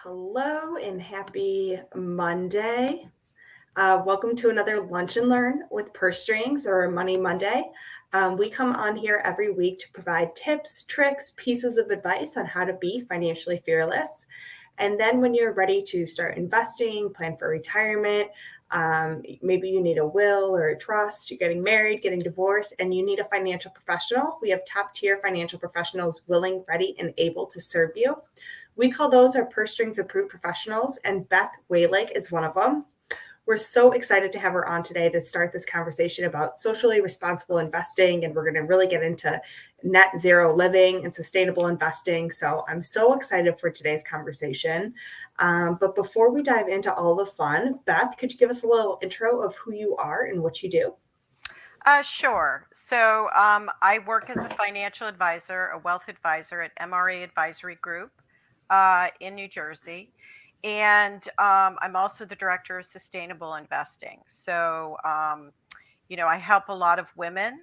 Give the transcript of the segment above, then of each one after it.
Hello and happy Monday. Welcome to another Lunch and Learn with Purse Strings or Money Monday. We come on here every week to provide tips, tricks, pieces of advice on how to be financially fearless. And then when you're ready to start investing, plan for retirement, maybe you need a will or a trust, you're getting married, getting divorced, and you need a financial professional. We have top tier financial professionals willing, ready, and able to serve you. We call those our Purse Strings approved professionals, and Beth Wahlig is one of them. We're so excited to have her on today to start this conversation about socially responsible investing, and we're going to really get into net zero living and sustainable investing. So I'm so excited for today's conversation. But before we dive into all the fun, Beth, could you give us a little intro of who you are and what you do? Sure. So I work as a financial advisor, a wealth advisor at MRA Advisory Group in New Jersey. And I'm also the director of sustainable investing. So, I help a lot of women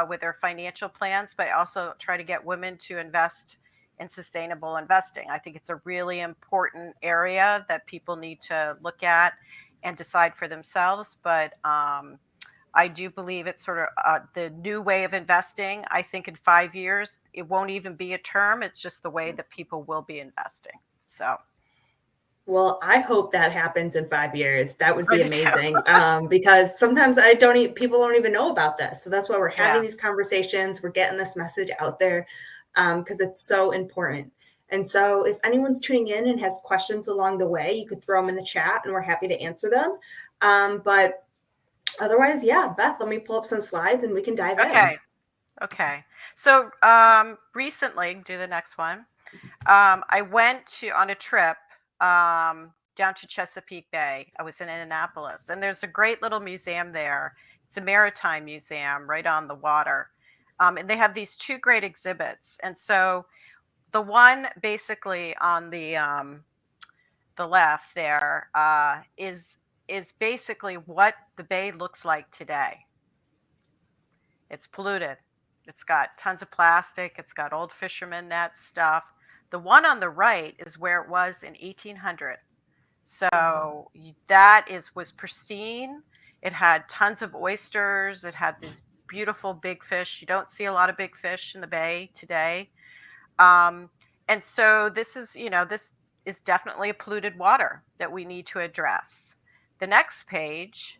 with their financial plans, but I also try to get women to invest in sustainable investing. I think it's a really important area that people need to look at and decide for themselves. But I do believe it's sort of the new way of investing. I think in 5 years, it won't even be a term. It's just the way that people will be investing. So, Well, I hope that happens in 5 years. That would I be do too. amazing. Because sometimes I don't people don't even know about this. So that's why we're having Yeah. these conversations. We're getting this message out there because it's so important. And so if anyone's tuning in and has questions along the way, you could throw them in the chat and we're happy to answer them. But otherwise, yeah, Beth, let me pull up some slides and we can dive in. Okay. Okay. So recently, do the next one. I went on a trip down to Chesapeake Bay. I was in Annapolis, and there's a great little museum there. It's a maritime museum right on the water. And they have these two great exhibits. And so the one basically on the left there is basically what the bay looks like today. It's polluted. It's got tons of plastic. It's got old fisherman net stuff. The one on the right is where it was in 1800. Wow. So that was pristine. It had tons of oysters. It had these beautiful big fish. You don't see a lot of big fish in the bay today. Um, and so this is definitely a polluted water that we need to address. The next page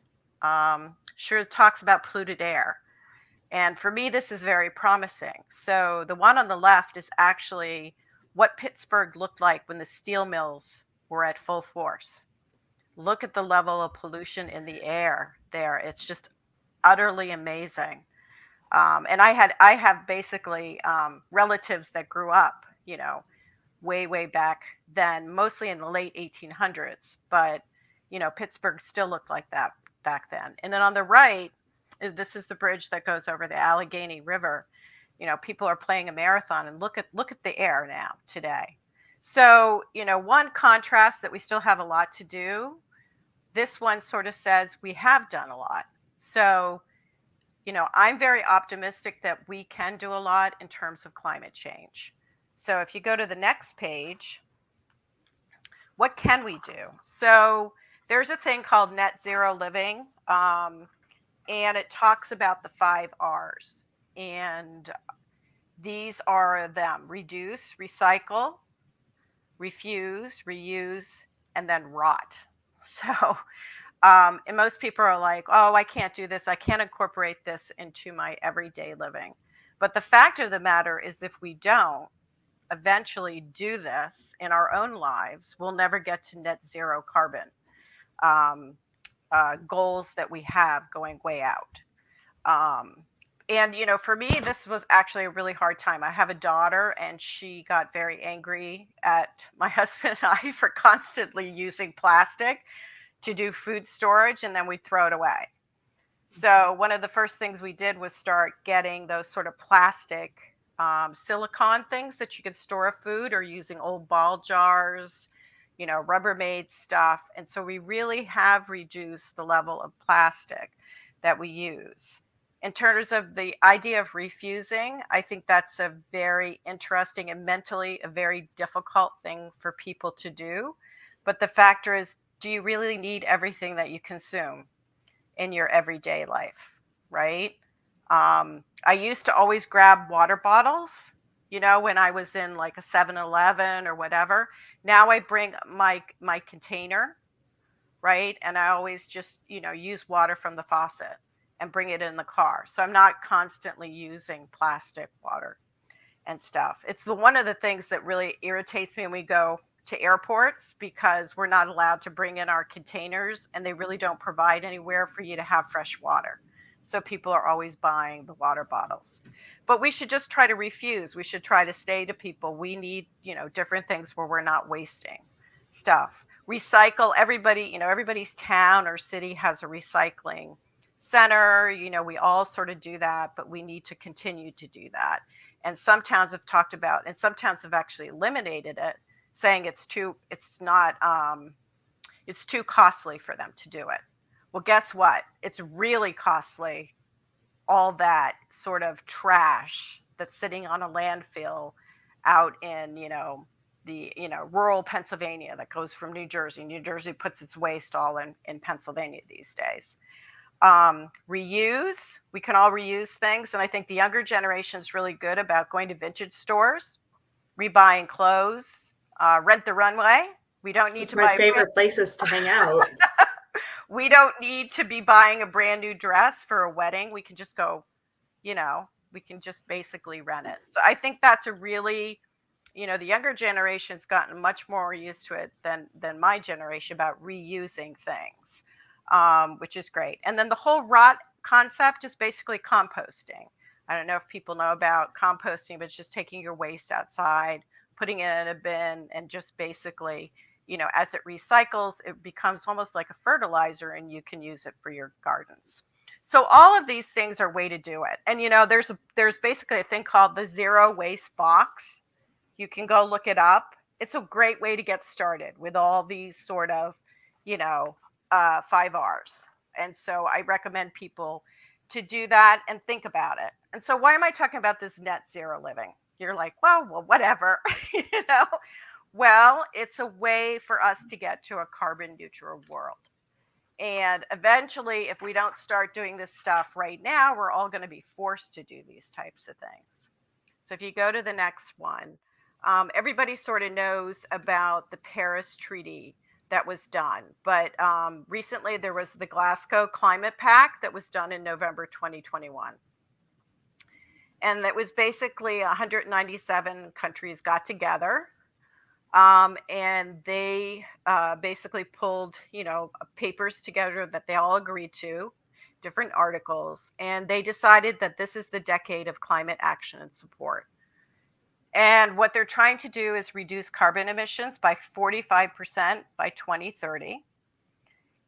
sure talks about polluted air. And for me, this is very promising. So the one on the left is actually what Pittsburgh looked like when the steel mills were at full force. Look at the level of pollution in the air there. It's just utterly amazing. And I have basically relatives that grew up, way back then, mostly in the late 1800s. But Pittsburgh still looked like that back then. And then on the right, this is the bridge that goes over the Allegheny River. People are playing a marathon, and look at the air now today. So, one contrast that we still have a lot to do. This one sort of says we have done a lot. So, I'm very optimistic that we can do a lot in terms of climate change. So, if you go to the next page, what can we do? So, there's a thing called net zero living, and it talks about the 5 R's. And these are them: reduce, recycle, refuse, reuse, and then rot. So, and most people are like, oh, I can't do this. I can't incorporate this into my everyday living. But the fact of the matter is, if we don't eventually do this in our own lives, we'll never get to net zero carbon um, goals that we have going way out. And for me, this was actually a really hard time. I have a daughter, and she got very angry at my husband and I for constantly using plastic to do food storage, and then we'd throw it away. So one of the first things we did was start getting those sort of plastic silicone things that you could store a food, or using old ball jars, Rubbermaid stuff. And so we really have reduced the level of plastic that we use. In terms of the idea of refusing, I think that's a very interesting and mentally a very difficult thing for people to do. But the factor is, do you really need everything that you consume in your everyday life, right? I used to always grab water bottles, when I was in like a 7-Eleven or whatever. Now I bring my container, right? And I always just, use water from the faucet and bring it in the car. So I'm not constantly using plastic water and stuff. It's one of the things that really irritates me when we go to airports, because we're not allowed to bring in our containers and they really don't provide anywhere for you to have fresh water. So people are always buying the water bottles. But we should just try to refuse. We should try to say to people, we need, different things where we're not wasting stuff. Recycle. Everybody's town or city has a recycling center. We all sort of do that, but we need to continue to do that. And some towns have talked about, and some towns have actually eliminated it, saying it's too costly for them to do it. Well, guess what? It's really costly, all that sort of trash that's sitting on a landfill out in, the rural Pennsylvania that goes from New Jersey. New Jersey puts its waste all in Pennsylvania these days. Reuse, we can all reuse things. And I think the younger generation is really good about going to vintage stores, rebuying clothes, rent the runway. We don't need It's to my buy favorite places to hang out. we don't need to be buying a brand new dress for a wedding. We can just go, we can just basically rent it. So I think that's a really, the younger generation's gotten much more used to it than my generation about reusing things, which is great. And then the whole rot concept is basically composting. I don't know if people know about composting, but it's just taking your waste outside, putting it in a bin, and just basically, as it recycles, it becomes almost like a fertilizer and you can use it for your gardens. So all of these things are a way to do it. And, there's basically a thing called the zero waste box. You can go look it up. It's a great way to get started with all these sort of, 5 R's. And so I recommend people to do that and think about it. And so why am I talking about this net zero living? You're like, well, whatever, you know? Well, it's a way for us to get to a carbon neutral world. And eventually, if we don't start doing this stuff right now, we're all going to be forced to do these types of things. So if you go to the next one, everybody sort of knows about the Paris Treaty that was done. But recently, there was the Glasgow Climate Pact that was done in November 2021. And that was basically 197 countries got together. And they basically pulled, papers together that they all agreed to, different articles, and they decided that this is the decade of climate action and support. And what they're trying to do is reduce carbon emissions by 45% by 2030.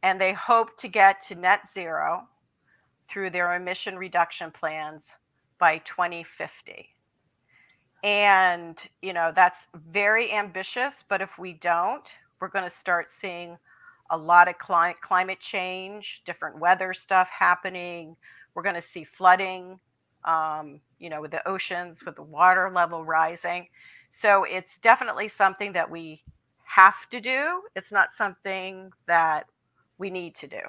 And they hope to get to net zero through their emission reduction plans by 2050. And, that's very ambitious, but if we don't, we're going to start seeing a lot of climate change, different weather stuff happening. We're going to see flooding, with the oceans, with the water level rising. So it's definitely something that we have to do. It's not something that we need to do.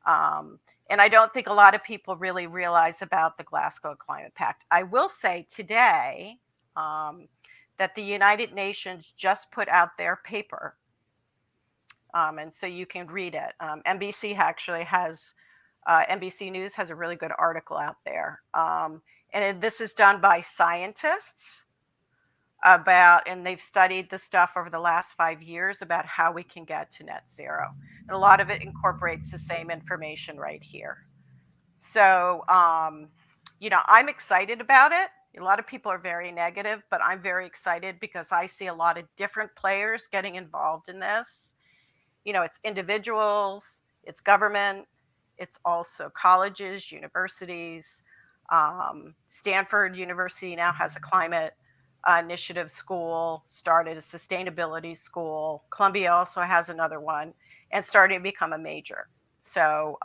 And I don't think a lot of people really realize about the Glasgow Climate Pact. I will say today that the United Nations just put out their paper. And so you can read it. NBC actually has, NBC News has a really good article out there. This is done by scientists and they've studied the stuff over the last 5 years about how we can get to net zero. And a lot of it incorporates the same information right here. So, I'm excited about it. A lot of people are very negative, but I'm very excited because I see a lot of different players getting involved in this. It's individuals, it's government, it's also colleges, universities. Stanford University now has a climate initiative school, started a sustainability school. Columbia also has another one and starting to become a major. So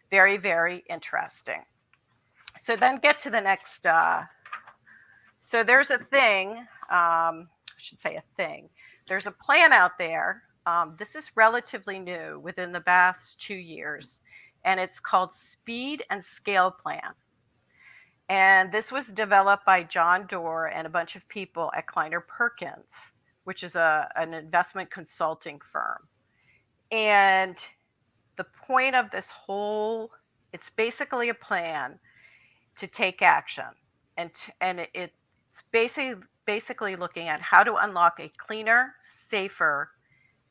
very, very interesting. So then get to the next. So there's a thing. I should say a thing. There's a plan out there. This is relatively new within the past 2 years, and it's called Speed and Scale Plan. And this was developed by John Doerr and a bunch of people at Kleiner Perkins, which is an investment consulting firm. And the point of this it's basically a plan to take action. And it's basically looking at how to unlock a cleaner, safer,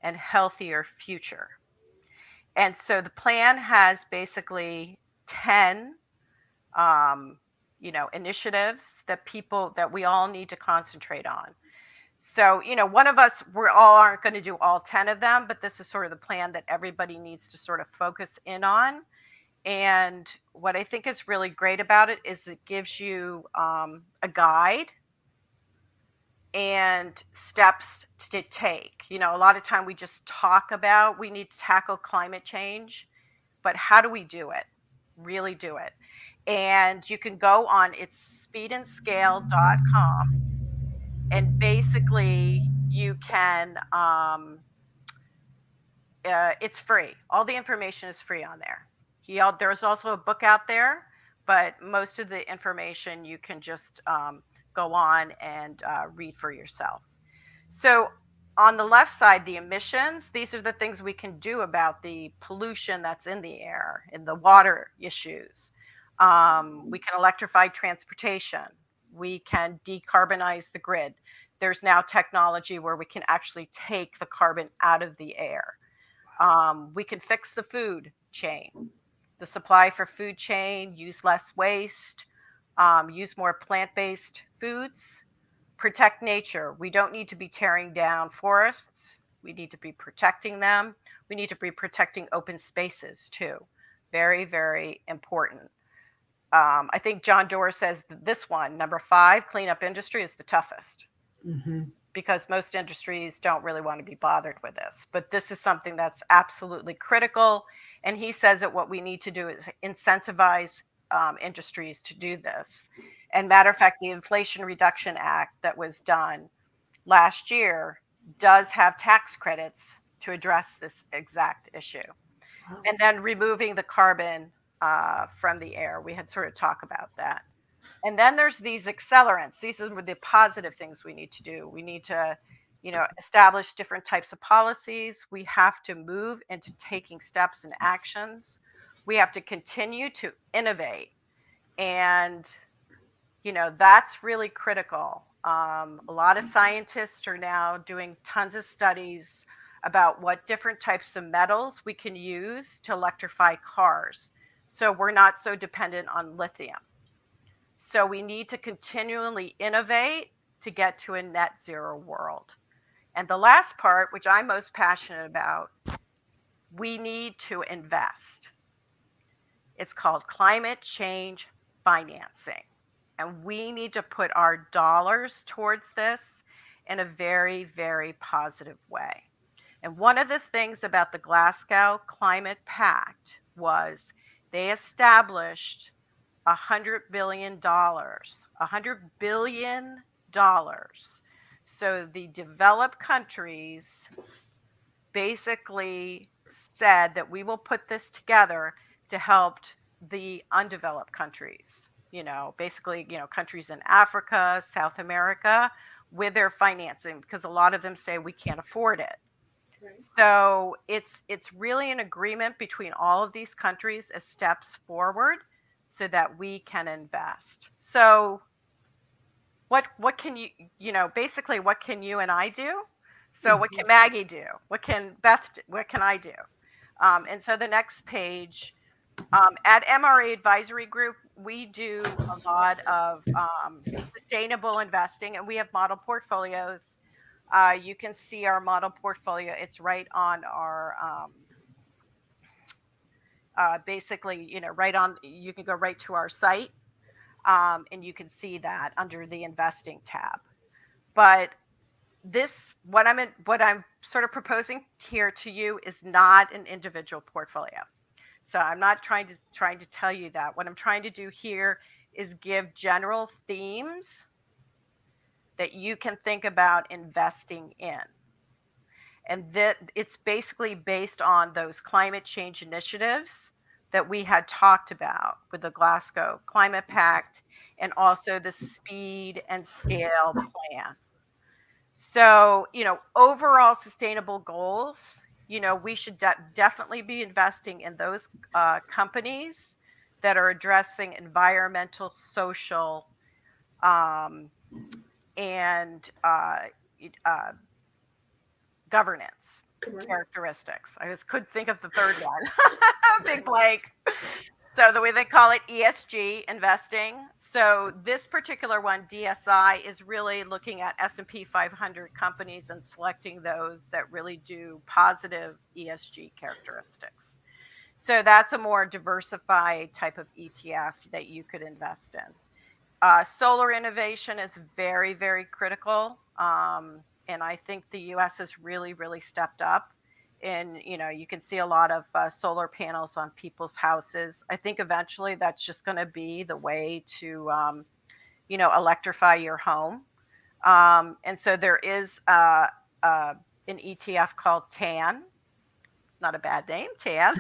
and healthier future. And so the plan has basically 10 initiatives that we all need to concentrate on. So, one of us, we all aren't going to do all 10 of them, but this is sort of the plan that everybody needs to sort of focus in on. And what I think is really great about it is it gives you a guide and steps to take. A lot of time we just talk about we need to tackle climate change, but how do we do it? Really do it. And you can go on, it's speedandscale.com, and basically you can it's free. All the information is free on there. There's also a book out there, but most of the information you can just go on and read for yourself. So on the left side, the emissions, these are the things we can do about the pollution that's in the air, in the water issues. We can electrify transportation. We can decarbonize the grid. There's now technology where we can actually take the carbon out of the air. We can fix the food chain, the supply for food chain, use less waste, use more plant-based foods, protect nature. We don't need to be tearing down forests. We need to be protecting them. We need to be protecting open spaces too. Very, very important. I think John Doerr says that this one, number 5, cleanup industry, is the toughest. Mm-hmm. Because most industries don't really want to be bothered with this. But this is something that's absolutely critical. And he says that what we need to do is incentivize industries to do this. And matter of fact, the Inflation Reduction Act that was done last year does have tax credits to address this exact issue. Wow. And then removing the carbon from the air. We had sort of talked about that. And then there's these accelerants. These are the positive things we need to do. We need to, establish different types of policies. We have to move into taking steps and actions. We have to continue to innovate. And, that's really critical. A lot of scientists are now doing tons of studies about what different types of metals we can use to electrify cars. So we're not so dependent on lithium. So we need to continually innovate to get to a net zero world. And the last part, which I'm most passionate about, we need to invest. It's called climate change financing. And we need to put our dollars towards this in a very, very positive way. And one of the things about the Glasgow Climate Pact was they established $100 billion. $100 billion. So the developed countries basically said that we will put this together to help the undeveloped countries, basically, countries in Africa, South America, with their financing, because a lot of them say we can't afford it. Right. So it's really an agreement between all of these countries as steps forward so that we can invest. So what can basically what can you and I do? So what can Maggie do? What can Beth do? What can I do? And so the next page, at MRA Advisory Group, we do a lot of sustainable investing, and we have model portfolios. You can see our model portfolio. It's right on our basically, right on, you can go right to our site, and you can see that under the investing tab. But what I'm sort of proposing here to you is not an individual portfolio. So I'm not trying to tell you that. What I'm trying to do here is give general themes that you can think about investing in. And that it's basically based on those climate change initiatives that we had talked about with the Glasgow Climate Pact and also the speed and scale plan. So, overall sustainable goals, we should definitely be investing in those companies that are addressing environmental, social, um, and governance characteristics. I just couldn't think of the third one. Big blank. So the way they call it ESG investing. So this particular one, DSI, is really looking at S&P 500 companies and selecting those that really do positive ESG characteristics. So that's a more diversified type of ETF that you could invest in. Solar innovation is very, very critical. And I think the US has really, really stepped up. And, you can see a lot of solar panels on people's houses. I think eventually that's just going to be the way to, electrify your home. And so there is an ETF called TAN, not a bad name, TAN.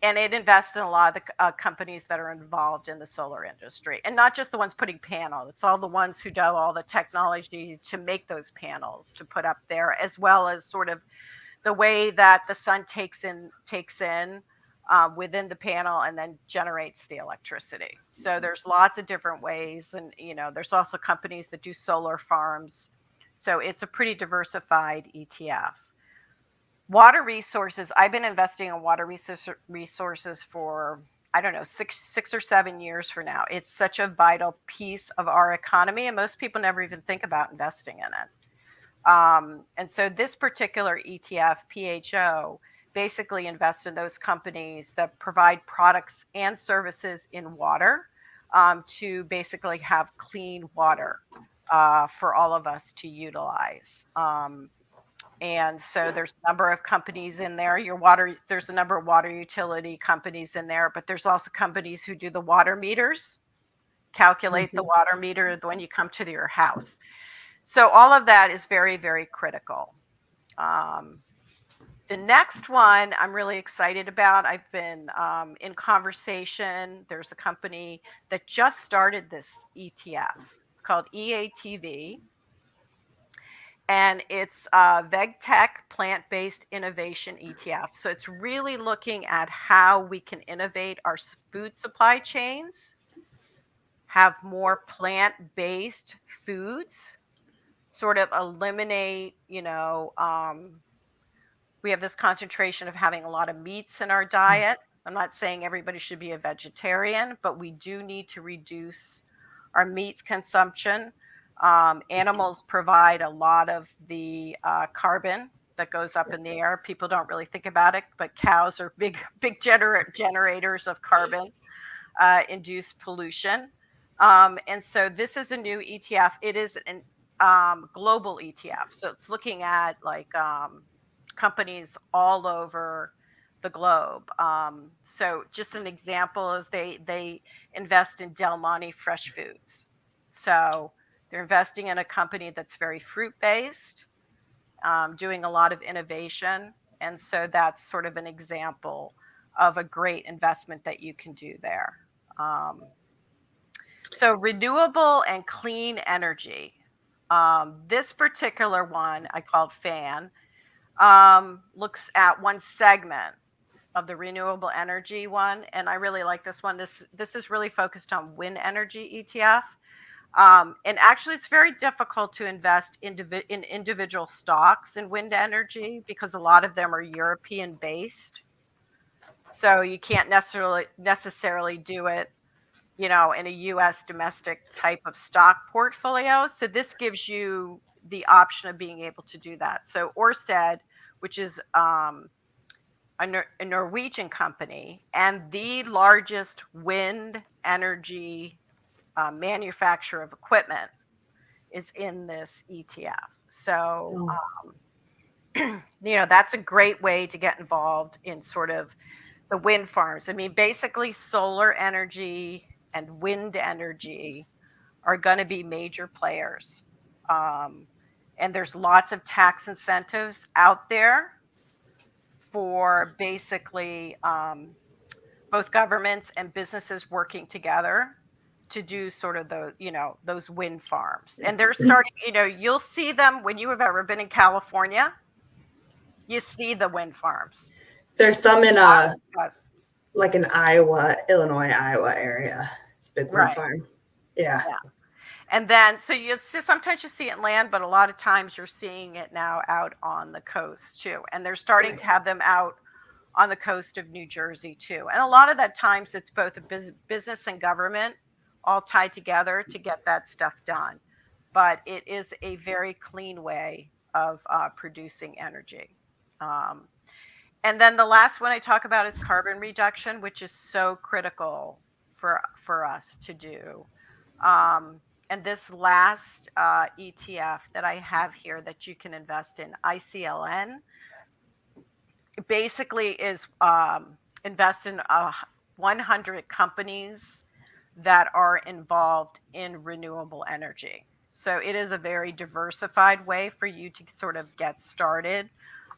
And it invests in a lot of the companies that are involved in the solar industry, and not just the ones putting panels. It's all the ones who do all the technology to make those panels to put up there, as well as sort of the way that the sun takes in within the panel and then generates the electricity. So there's lots of different ways, and there's also companies that do solar farms. So it's a pretty diversified ETF. Water resources. I've been investing in water resources for, I don't know, six or 7 years for now. It's such a vital piece of our economy, and most people never even think about investing in it. And so this particular ETF, PHO, basically invests in those companies that provide products and services in water to basically have clean water for all of us to utilize. And so there's a number of companies in there. There's a number of water utility companies in there, but there's also companies who do the water meters, calculate the water meter when you come to your house. So all of that is very, very critical. The next one I'm really excited about. I've been in conversation. There's a company that just started this ETF. It's called EATV. And it's VegTech Plant-Based Innovation ETF. So it's really looking at how we can innovate our food supply chains, have more plant-based foods, sort of eliminate, we have this concentration of having a lot of meats in our diet. I'm not saying everybody should be a vegetarian, but we do need to reduce our meat consumption. Animals provide a lot of the carbon that goes up in the air. People don't really think about it, but cows are big generators of carbon induced pollution. And so this is a new ETF. It is an global ETF. So it's looking at like companies all over the globe. So just an example is they invest in Del Monte Fresh Foods. So they're investing in a company that's very fruit-based, doing a lot of innovation. And so that's sort of an example of a great investment that you can do there. So renewable and clean energy. This particular one I called FAN looks at one segment of the renewable energy one. And I really like this one. This is really focused on wind energy ETF. And actually, it's very difficult to invest in individual stocks in wind energy because a lot of them are European based. So you can't necessarily do it, in a US domestic type of stock portfolio. So this gives you the option of being able to do that. So Ørsted, which is a Norwegian company and the largest wind energy manufacturer of equipment, is in this ETF. So, that's a great way to get involved in sort of the wind farms. I mean, basically, solar energy and wind energy are going to be major players. Um, and there's lots of tax incentives out there for basically both governments and businesses working together to do sort of those wind farms. And they're starting, you'll see them when you have ever been in California, you see the wind farms. There's some in Yes. like in Illinois, Iowa area. It's a big wind Right. farm. Yeah. Yeah. And then, so you see, sometimes you see it in land, but a lot of times you're seeing it now out on the coast too. And they're starting to have them out on the coast of New Jersey too. And a lot of that times it's both a business and government all tied together to get that stuff done. But it is a very clean way of producing energy. Um, and then the last one I talk about is carbon reduction, which is so critical for us to do. Um, and this last ETF that I have here that you can invest in, ICLN, basically is invest in 100 companies that are involved in renewable energy. So it is a very diversified way for you to sort of get started.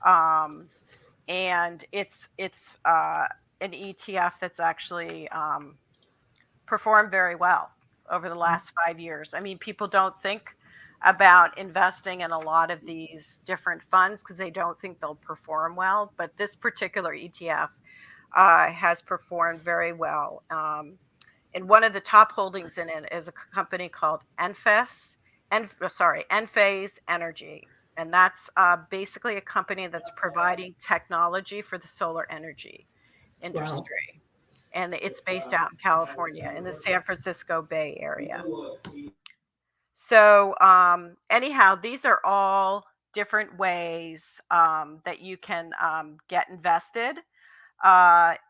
And it's an ETF that's actually performed very well over the last 5 years. I mean, people don't think about investing in a lot of these different funds because they don't think they'll perform well. But this particular ETF has performed very well. And one of the top holdings in it is a company called Enphase Energy. And that's basically a company that's providing technology for the solar energy Wow. industry. And it's based out in California in the San Francisco Bay Area. So, anyhow, these are all different ways that you can get invested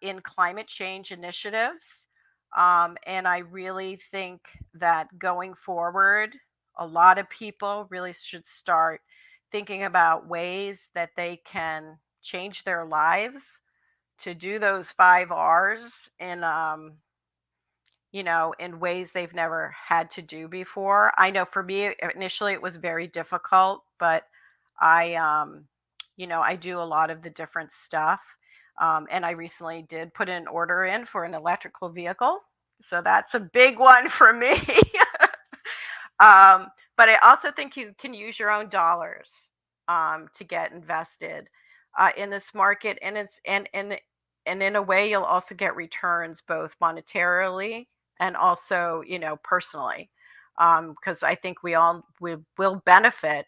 in climate change initiatives. And I really think that going forward, a lot of people really should start thinking about ways that they can change their lives to do those 5 R's in ways they've never had to do before. I know for me, initially it was very difficult, but I, I do a lot of the different stuff. And I recently did put an order in for an electrical vehicle. So that's a big one for me. But I also think you can use your own dollars to get invested in this market, and and in a way you'll also get returns both monetarily and also personally, because I think we will benefit.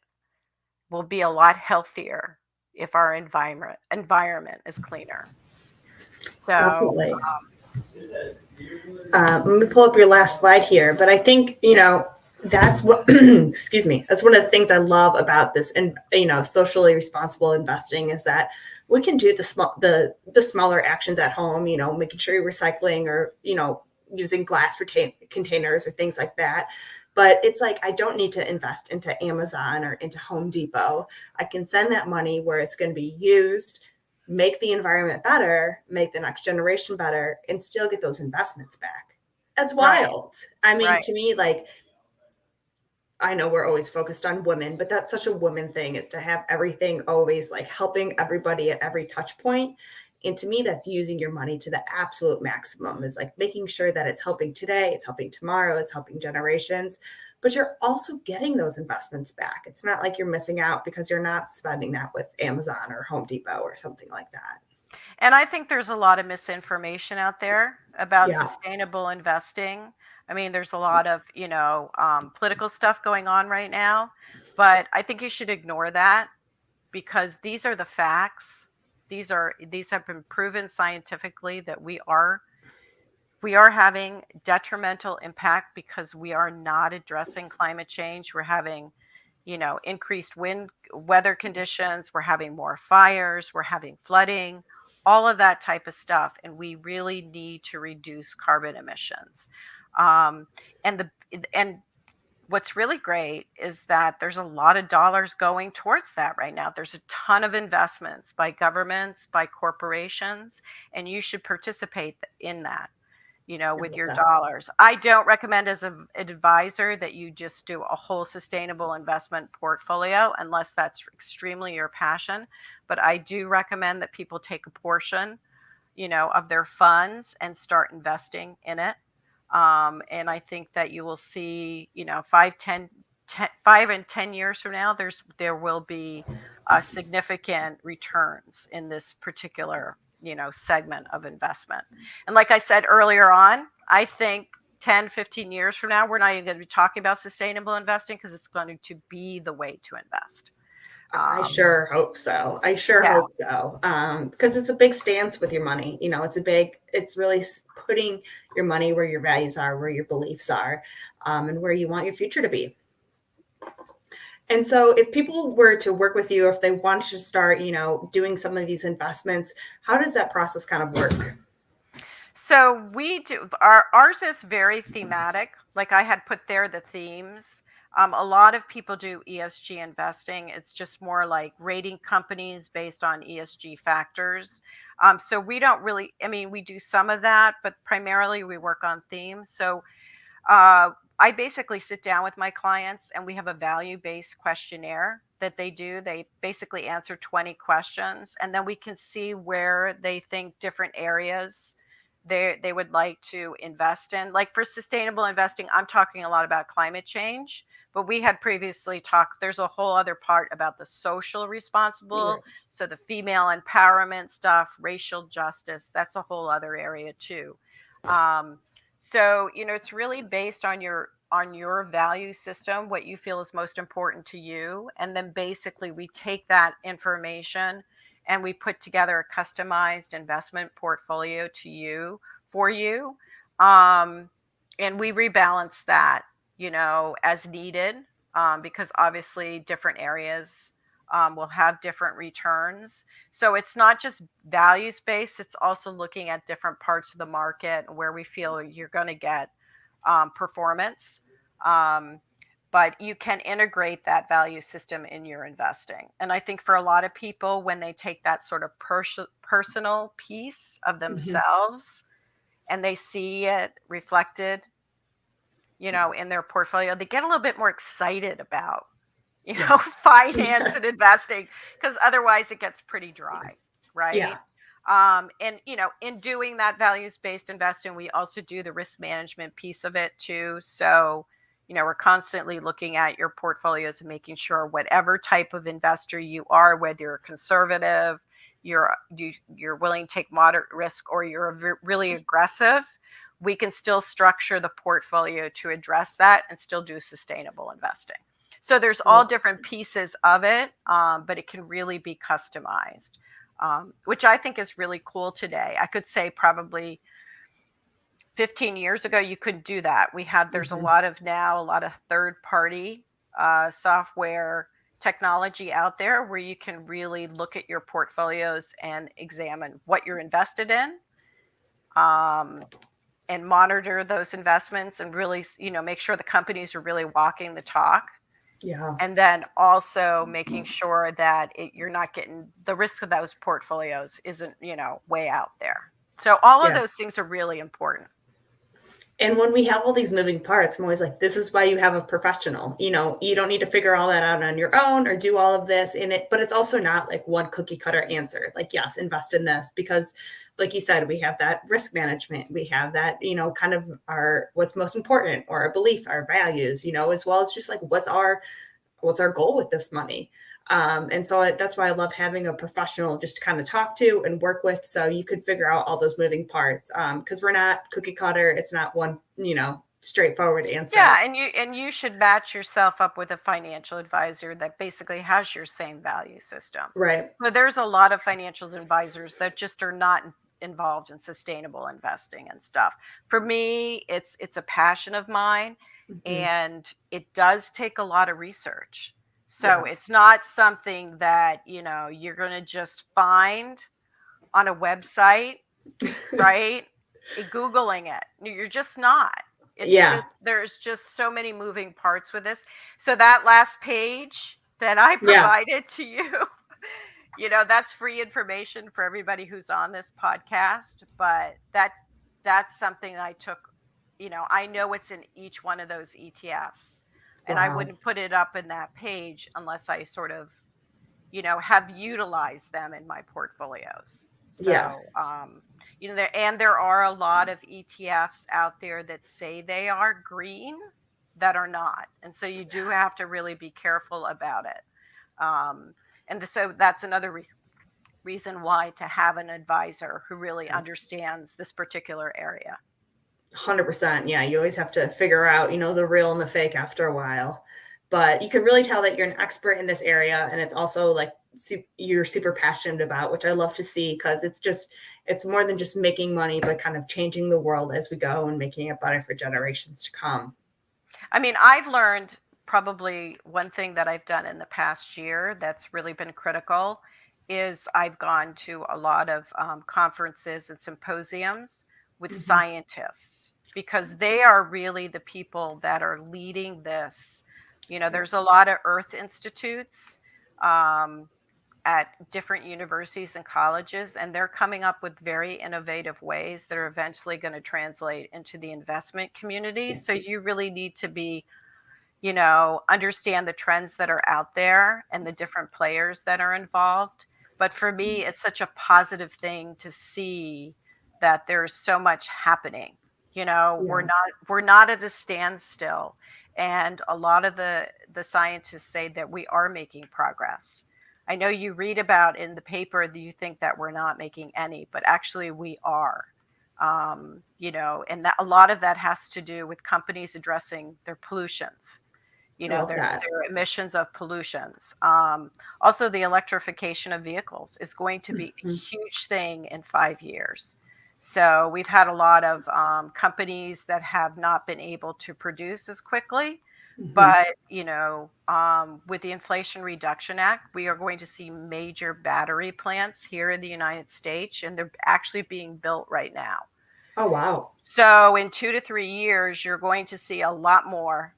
We'll be a lot healthier if our environment is cleaner. So Definitely. Let me pull up your last slide here, but I think that's what excuse me, that's one of the things I love about this, and socially responsible investing is that we can do the smaller actions at home, making sure you're recycling, or using glass containers or things like that. But it's like, I don't need to invest into Amazon or into Home Depot. I can send that money where it's going to be used, make the environment better, make the next generation better, and still get those investments back. That's right, wild. I mean, right. to me, like, I know we're always focused on women, but that's such a woman thing, is to have everything always like helping everybody at every touch point. And to me, that's using your money to the absolute maximum, is like making sure that it's helping today, it's helping tomorrow, it's helping generations, but you're also getting those investments back. It's not like you're missing out because you're not spending that with Amazon or Home Depot or something like that. And I think there's a lot of misinformation out there about Yeah. sustainable investing. I mean, there's a lot of, political stuff going on right now, but I think you should ignore that because these are the facts. These have been proven scientifically that we are having detrimental impact because we are not addressing climate change. We're having, increased weather conditions, we're having more fires, we're having flooding, all of that type of stuff, and we really need to reduce carbon emissions. Um, and the and what's really great is that there's a lot of dollars going towards that right now. There's a ton of investments by governments, by corporations, and you should participate in that, I with love your that. dollars. I don't recommend as an advisor that you just do a whole sustainable investment portfolio unless that's extremely your passion. But I do recommend that people take a portion, of their funds and start investing in it. And I think that you will see, 5 and 10 years from now, there will be significant returns in this particular, segment of investment. And like I said earlier on, I think 10, 15 years from now, we're not even going to be talking about sustainable investing because it's going to be the way to invest. I Um, sure hope so. I sure yeah. hope so. Because it's a big stance with your money. It's really putting your money where your values are, where your beliefs are, and where you want your future to be. And so, if people were to work with you, if they wanted to start, doing some of these investments, how does that process kind of work? So we do ours is very thematic. Like I had put there the themes. A lot of people do ESG investing. It's just more like rating companies based on ESG factors. So we don't really, I mean, we do some of that, but primarily we work on themes. So I basically sit down with my clients and we have a value based questionnaire that they do. They basically answer 20 questions and then we can see where they think different areas they would like to invest in. Like for sustainable investing, I'm talking a lot about climate change, but we had previously talked, there's a whole other part about the social responsible. Right. So the female empowerment stuff, racial justice, that's a whole other area too. Um, so, it's really based on your value system, what you feel is most important to you, and then basically we take that information and we put together a customized investment portfolio to you for you. Um, and we rebalance that, as needed, because obviously different areas will have different returns. So it's not just values based, it's also looking at different parts of the market where we feel you're going to get performance. Um, but you can integrate that value system in your investing. And I think for a lot of people, when they take that sort of personal piece of Mhm. themselves and they see it reflected, in their portfolio, they get a little bit more excited about, Yeah. finance and investing, because otherwise it gets pretty dry, Yeah. right? And in doing that values-based investing, we also do the risk management piece of it too. So, we're constantly looking at your portfolios and making sure whatever type of investor you are, whether you're a conservative, you're willing to take moderate risk, or you're really aggressive, we can still structure the portfolio to address that and still do sustainable investing. So there's all different pieces of it, but it can really be customized, which I think is really cool today. I could say probably 15 years ago, you couldn't do that. There's a Mhm. lot of third party software technology out there where you can really look at your portfolios and examine what you're invested in. Um, and monitor those investments and really, make sure the companies are really walking the talk, Yeah. and then also making sure that you're not getting the risk of those portfolios isn't, way out there. So all of Yeah. those things are really important. And when we have all these moving parts, I'm always like, this is why you have a professional. You don't need to figure all that out on your own or do all of this in it. But it's also not like one cookie cutter answer. Like, yes, invest in this because, like you said, we have that risk management. We have that, kind of our what's most important or our belief, our values, as well as just like what's our goal with this money. And so that's why I love having a professional just to kind of talk to and work with, so you could figure out all those moving parts. Because we're not cookie cutter; it's not one, straightforward answer. Yeah, and you should match yourself up with a financial advisor that basically has your same value system. Right. But there's a lot of financial advisors that just are not involved in sustainable investing and stuff. For me, it's a passion of mine, Mhm. and it does take a lot of research. So Yeah. it's not something that, you're going to just find on a website, right? Googling it. You're just not. Yeah. There's just so many moving parts with this. So that last page that I Yeah. provided to you, that's free information for everybody who's on this podcast, but that's something I took, I know it's in each one of those ETFs, and I Wow. wouldn't put it up in that page unless I sort of, have utilized them in my portfolios. Yeah. So, there are a lot of ETFs out there that say they are green that are not. And so you do have to really be careful about it. So that's another reason why to have an advisor who really understands this particular area. 100%. Yeah. You always have to figure out, the real and the fake after a while. But you can really tell that you're an expert in this area. And it's also like you're super passionate about, which I love to see, because it's more than just making money, but kind of changing the world as we go and making it better for generations to come. I mean, I've learned probably one thing that I've done in the past year that's really been critical is I've gone to a lot of conferences and symposiums with scientists, because they are really the people that are leading this. There's a lot of Earth Institutes at different universities and colleges, and they're coming up with very innovative ways that are eventually going to translate into the investment community. So you really need to be, understand the trends that are out there and the different players that are involved. But for me, it's such a positive thing to see that there's so much happening. We're Yeah. not at a standstill. And a lot of the scientists say that we are making progress. I know you read about in the paper that you think that we're not making any, but actually we are. And that a lot of that has to do with companies addressing their pollutions, I love their that. emissions of pollutions. Also, the electrification of vehicles is going to be a huge thing in 5 years. So we've had a lot of companies that have not been able to produce as quickly. But, with the Inflation Reduction Act, we are going to see major battery plants here in the United States, and they're actually being built right now. Oh, wow. So in 2 to 3 years, you're going to see a lot more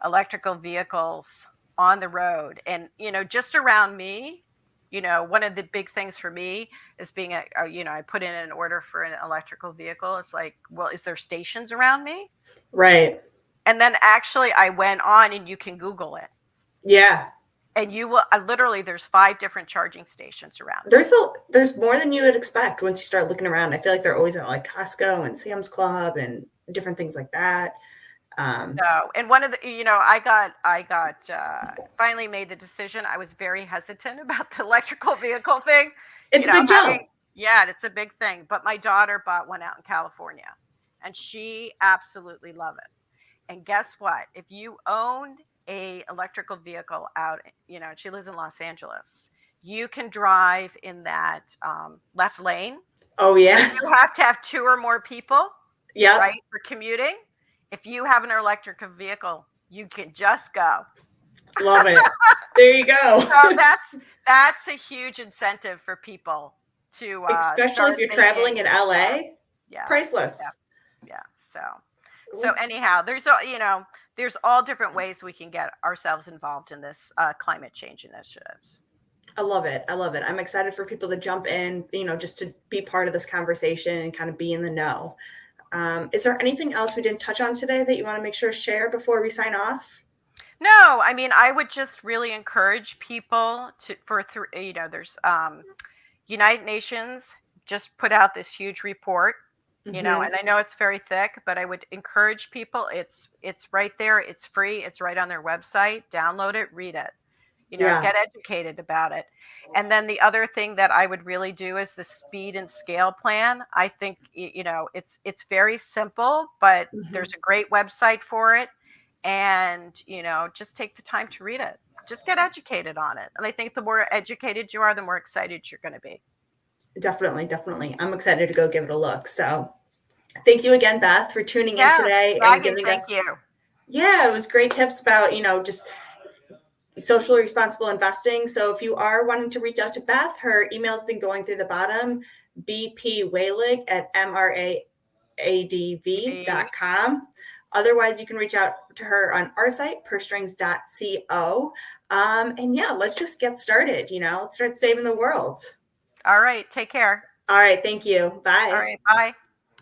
electrical vehicles on the road. And, just around me, one of the big things for me is being I put in an order for an electrical vehicle. It's like, well, is there stations around me? Right. And then actually I went on, and you can Google it. Yeah. And you will literally, there's 5 different charging stations around. There's more than you would expect once you start looking around. I feel like they're always at like Costco and Sam's Club and different things like that. So, and one of the, I got finally made the decision. I was very hesitant about the electrical vehicle thing. It's a big jump. Yeah, it's a big thing. But my daughter bought one out in California, and she absolutely loved it. And guess what? If you own a electrical vehicle out, she lives in Los Angeles, you can drive in that left lane. Oh, yeah. You have to have 2 or more people, Yeah. right, for commuting. If you have an electric vehicle, you can just go. Love it. There you go. So that's a huge incentive for people to especially if you're traveling in LA. Yeah. Priceless. Yeah. So anyhow, there's all different ways we can get ourselves involved in this climate change initiatives. I love it. I'm excited for people to jump in, just to be part of this conversation and kind of be in the know. Is there anything else we didn't touch on today that you want to make sure to share before we sign off? No, I mean, I would just really encourage people there's United Nations just put out this huge report, and I know it's very thick, but I would encourage people. It's right there. It's free. It's right on their website. Download it, read it, get educated about it. And then the other thing that I would really do is the speed and scale plan. I think, it's very simple, but there's a great website for it. And, just take the time to read it. Just get educated on it. And I think the more educated you are, the more excited you're going to be. Definitely. I'm excited to go give it a look. So thank you again, Beth, for tuning in today and giving us. Thank you. Yeah, it was great tips about, just socially responsible investing. So if you are wanting to reach out to Beth, her email's been going through the bottom, bpwahlig at MRA bethadv.com. Otherwise, you can reach out to her on our site, pursestrings.co. And yeah, let's just get started. Let's start saving the world. All right. Take care. All right. Thank you. All Bye. right. Bye.